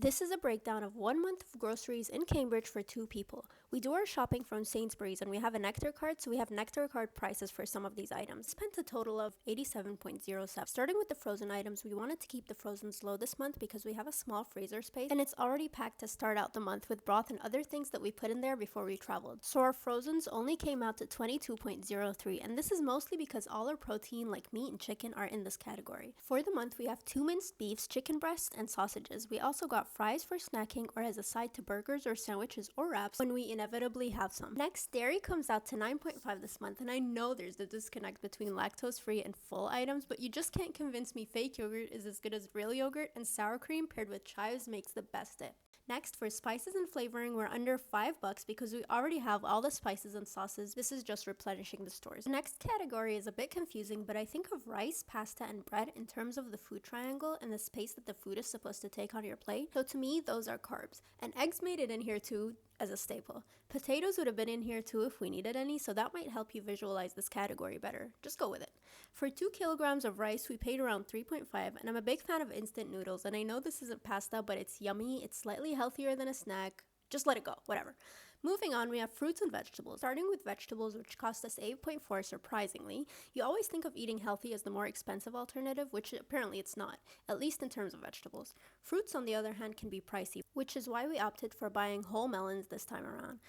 This is a breakdown of 1 month of groceries in Cambridge for 2 people. We do our shopping from Sainsbury's and we have a Nectar card, so we have Nectar card prices for some of these items. Spent a total of 87.07. Starting with the frozen items, we wanted to keep the frozens low this month because we have a small freezer space and it's already packed to start out the month with broth and other things that we put in there before we traveled. So our frozens only came out to 22.03, and this is mostly because all our protein like meat and chicken are in this category. For the month, we have 2 minced beefs, chicken breasts, and sausages. We also got fries for snacking or as a side to burgers or sandwiches or wraps when we inevitably have some. Next, dairy comes out to 9.5 this month, and I know there's a disconnect between lactose-free and full items, but you just can't convince me fake yogurt is as good as real yogurt, and sour cream paired with chives makes the best dip. Next, for spices and flavoring, we're under $5 because we already have all the spices and sauces. This is just replenishing the stores. The next category is a bit confusing, but I think of rice, pasta, and bread in terms of the food triangle and the space that the food is supposed to take on your plate. So to me, those are carbs. And eggs made it in here too, as a staple. Potatoes would have been in here too if we needed any, so that might help you visualize this category better. Just go with it. For 2 kilograms of rice, we paid around 3.5, and I'm a big fan of instant noodles, and I know this isn't pasta, but it's yummy, it's slightly healthier than a snack. Just let it go, whatever. Moving on, we have fruits and vegetables. Starting with vegetables, which cost us 8.4 surprisingly. You always think of eating healthy as the more expensive alternative, which apparently it's not, at least in terms of vegetables. Fruits, on the other hand, can be pricey, which is why we opted for buying whole melons this time around.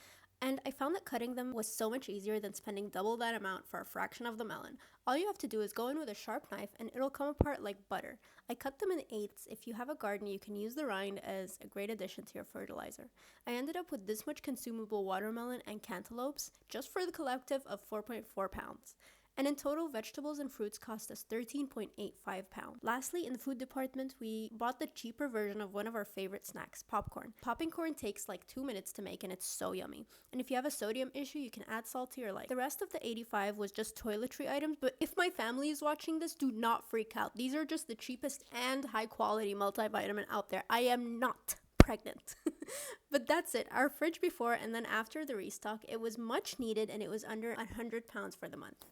And I found that cutting them was so much easier than spending double that amount for a fraction of the melon. All you have to do is go in with a sharp knife and it'll come apart like butter. I cut them in eighths. If you have a garden, you can use the rind as a great addition to your fertilizer. I ended up with this much consumable watermelon and cantaloupes just for the collective of 4.4 pounds. And in total, vegetables and fruits cost us 13.85 pounds. Lastly, in the food department, we bought the cheaper version of one of our favorite snacks, popcorn. Popping corn takes like 2 minutes to make and it's so yummy. And if you have a sodium issue, you can add salt to your liking. The rest of the 85 was just toiletry items, but if my family is watching this, do not freak out. These are just the cheapest and high quality multivitamin out there. I am not pregnant. But that's it. Our fridge before and then after the restock, it was much needed and it was under 100 pounds for the month.